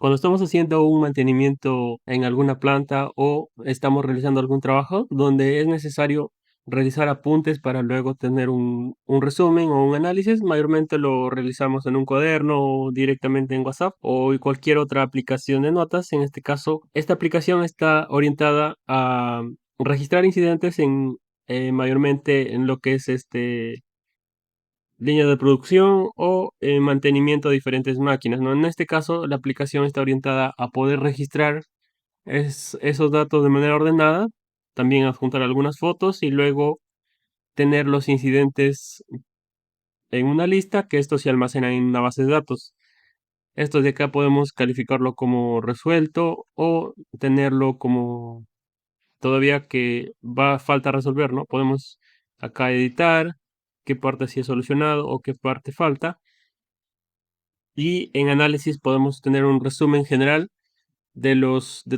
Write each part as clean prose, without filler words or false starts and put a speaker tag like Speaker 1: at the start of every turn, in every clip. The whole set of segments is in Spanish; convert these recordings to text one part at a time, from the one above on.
Speaker 1: Cuando estamos haciendo un mantenimiento en alguna planta o estamos realizando algún trabajo donde es necesario realizar apuntes para luego tener un resumen o un análisis, mayormente lo realizamos en un cuaderno o directamente en WhatsApp o en cualquier otra aplicación de notas. En este caso, esta aplicación está orientada a registrar incidentes mayormente en lo que es línea de producción o mantenimiento de diferentes máquinas, ¿no? En este caso, la aplicación está orientada a poder registrar esos datos de manera ordenada, también adjuntar algunas fotos y luego tener los incidentes en una lista, que estos se almacenan en una base de datos. Estos de acá podemos calificarlo como resuelto o tenerlo como todavía que falta resolver, ¿no? Podemos acá editar qué parte sí es solucionado o qué parte falta. Y en análisis podemos tener un resumen general de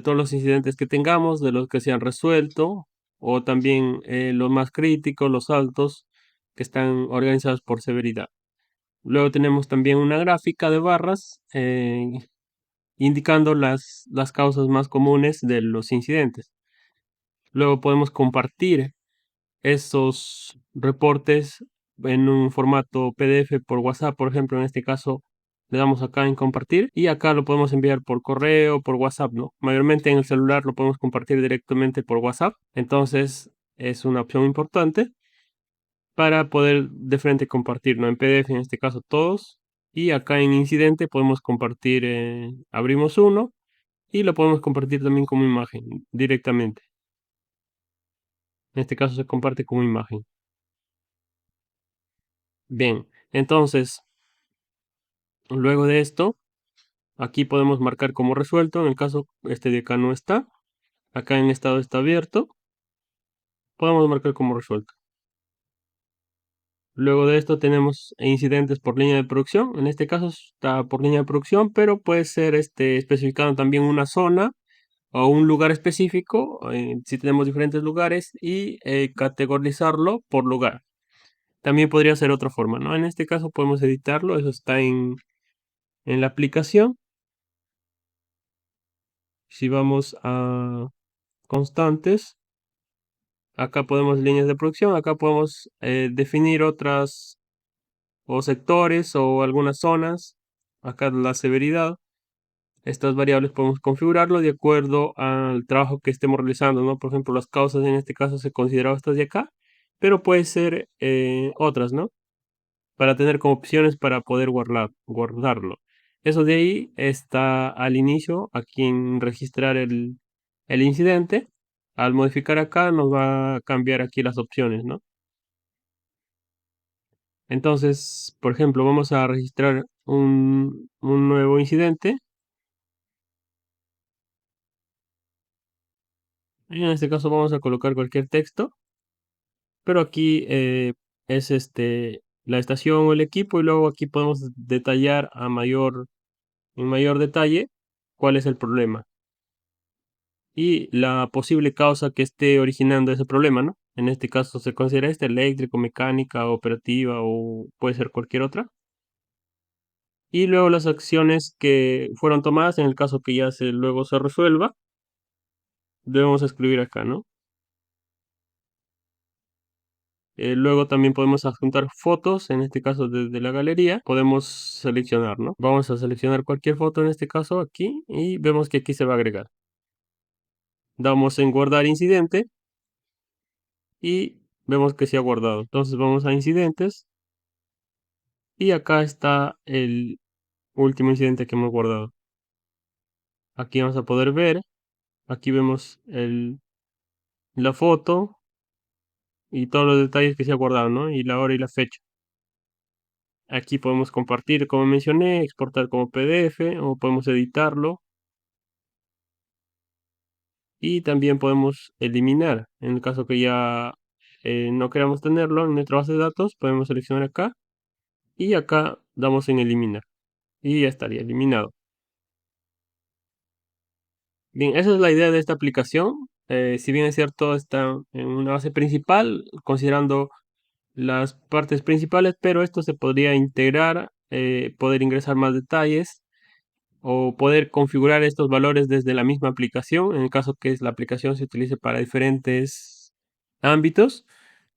Speaker 1: todos los incidentes que tengamos, de los que se han resuelto, o también los más críticos, los altos, que están organizados por severidad. Luego tenemos también una gráfica de barras indicando las causas más comunes de los incidentes. Luego podemos compartir esos reportes en un formato PDF por WhatsApp, por ejemplo. En este caso le damos acá en compartir y acá lo podemos enviar por correo, por WhatsApp, ¿no? Mayormente en el celular lo podemos compartir directamente por WhatsApp, entonces es una opción importante para poder de frente compartir, ¿no? En PDF en este caso todos, y acá en incidente podemos compartir, abrimos uno y lo podemos compartir también como imagen directamente. En este caso se comparte como imagen. Bien, entonces luego de esto, aquí podemos marcar como resuelto. En el caso este de acá no está, acá en estado está abierto, podemos marcar como resuelto. Luego de esto tenemos incidentes por línea de producción. En este caso está por línea de producción, pero puede ser especificado también una zona o un lugar específico, si tenemos diferentes lugares, y categorizarlo por lugar. También podría ser otra forma, ¿no? En este caso podemos editarlo, eso está en la aplicación. Si vamos a constantes, acá podemos líneas de producción, acá podemos definir otras o sectores o algunas zonas, acá la severidad. Estas variables podemos configurarlo de acuerdo al trabajo que estemos realizando, ¿no? Por ejemplo, las causas en este caso se consideran estas de acá, pero puede ser otras, ¿no? Para tener como opciones para poder guardarlo. Eso de ahí está al inicio, aquí en registrar el incidente. Al modificar acá nos va a cambiar aquí las opciones, ¿no? Entonces, por ejemplo, vamos a registrar un nuevo incidente. Y en este caso vamos a colocar cualquier texto, pero aquí es la estación o el equipo y luego aquí podemos detallar en mayor detalle cuál es el problema y la posible causa que esté originando ese problema, ¿no? En este caso se considera eléctrico, mecánica, operativa o puede ser cualquier otra. Y luego las acciones que fueron tomadas en el caso que ya luego se resuelva, debemos escribir acá, ¿no? Luego también podemos adjuntar fotos, en este caso desde la galería, podemos seleccionar, ¿no? Vamos a seleccionar cualquier foto en este caso aquí y vemos que aquí se va a agregar. Damos en guardar incidente y vemos que se ha guardado. Entonces vamos a incidentes y acá está el último incidente que hemos guardado. Aquí vamos a poder ver, aquí vemos la foto y todos los detalles que se ha guardado, ¿no? Y la hora y la fecha. Aquí podemos compartir, como mencioné, exportar como PDF o podemos editarlo. Y también podemos eliminar, en el caso que ya no queramos tenerlo en nuestra base de datos, podemos seleccionar acá y acá damos en eliminar y ya estaría eliminado. Bien, esa es la idea de esta aplicación. Si bien es cierto, está en una base principal, considerando las partes principales, pero esto se podría integrar, poder ingresar más detalles o poder configurar estos valores desde la misma aplicación, en el caso que la aplicación se utilice para diferentes ámbitos,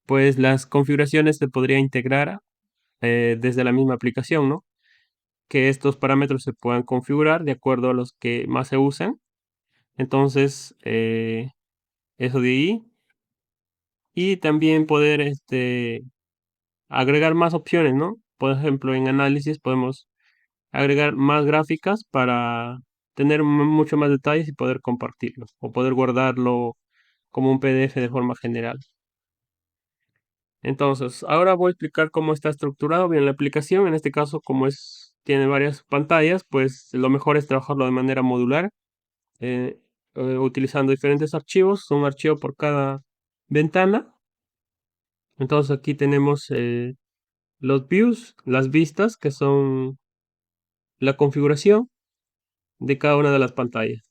Speaker 1: pues las configuraciones se podría integrar desde la misma aplicación, ¿no? Que estos parámetros se puedan configurar de acuerdo a los que más se usan. Entonces, eso de ahí. Y también poder agregar más opciones, ¿no? Por ejemplo, en análisis podemos agregar más gráficas para tener mucho más detalles y poder compartirlos o poder guardarlo como un PDF de forma general. Entonces, ahora voy a explicar cómo está estructurado bien la aplicación. En este caso, como tiene varias pantallas, pues lo mejor es trabajarlo de manera modular, eh, utilizando diferentes archivos, un archivo por cada ventana. Entonces aquí tenemos los views, las vistas, que son la configuración de cada una de las pantallas.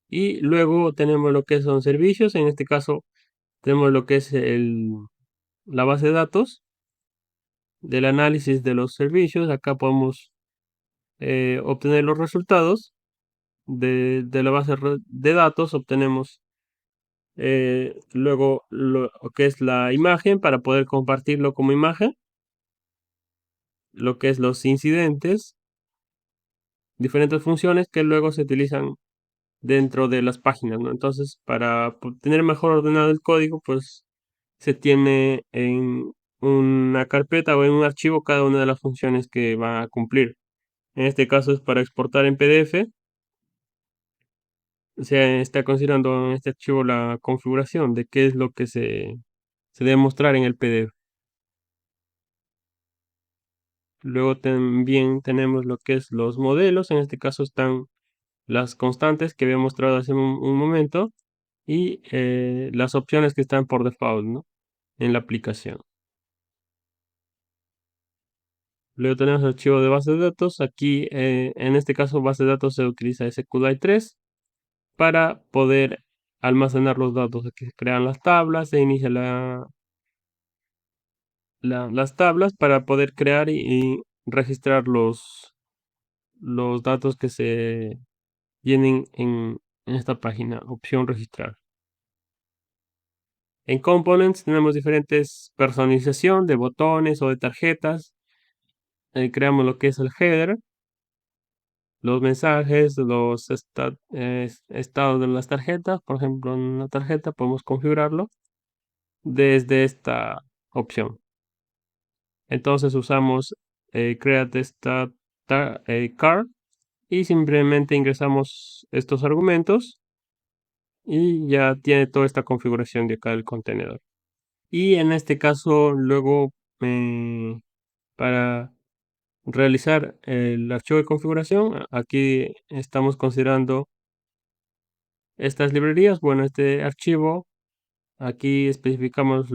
Speaker 1: Y luego tenemos lo que son servicios. En este caso tenemos lo que es la base de datos del análisis de los servicios. Acá podemos obtener los resultados de la base de datos. Obtenemos luego lo que es la imagen para poder compartirlo como imagen. Lo que es los incidentes, diferentes funciones que luego se utilizan dentro de las páginas, ¿no? Entonces, para tener mejor ordenado el código, pues se tiene en una carpeta o en un archivo cada una de las funciones que va a cumplir. En este caso es para exportar en PDF. Se está considerando en este archivo la configuración de qué es lo que se debe mostrar en el PDF. Luego también tenemos lo que es los modelos. En este caso están las constantes que había mostrado hace un momento y las opciones que están por default, ¿no? En la aplicación. Luego tenemos el archivo de base de datos. Aquí, en este caso, base de datos se utiliza SQLite3 para poder almacenar los datos. Aquí se crean las tablas, se inicia las tablas para poder crear y registrar los datos que se vienen en esta página, opción registrar. En Components tenemos diferentes personalización de botones o de tarjetas. Creamos lo que es el header, los mensajes, los estados de las tarjetas. Por ejemplo, en una tarjeta podemos configurarlo desde esta opción. Entonces usamos create stat card y simplemente ingresamos estos argumentos y ya tiene toda esta configuración de acá del contenedor. Y en este caso, luego, para realizar el archivo de configuración, aquí estamos considerando estas librerías. Bueno, este archivo, aquí especificamos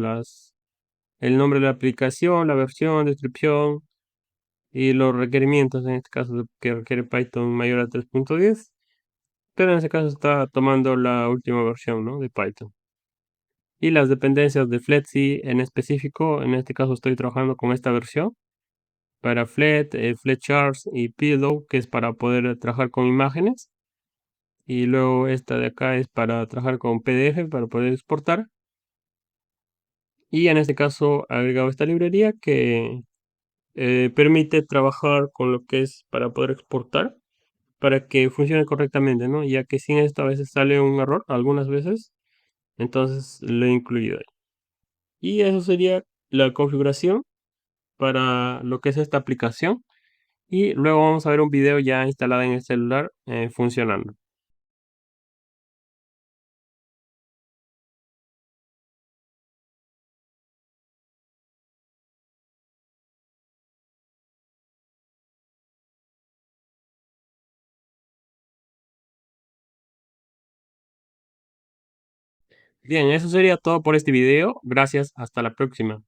Speaker 1: el nombre de la aplicación, la versión, descripción y los requerimientos, en este caso que requiere Python mayor a 3.10, pero en este caso está tomando la última versión, ¿no?, de Python. Y las dependencias de Fletzy en específico, en este caso estoy trabajando con esta versión para Flet, Fletcharts y Pillow, que es para poder trabajar con imágenes. Y luego esta de acá es para trabajar con PDF, para poder exportar. Y en este caso he agregado esta librería que permite trabajar con lo que es para poder exportar, para que funcione correctamente, ¿no? Ya que sin esto a veces sale un error, algunas veces. Entonces lo he incluido ahí. Y eso sería la configuración para lo que es esta aplicación. Y luego vamos a ver un video ya instalado en el celular funcionando. Bien, eso sería todo por este video. Gracias, hasta la próxima.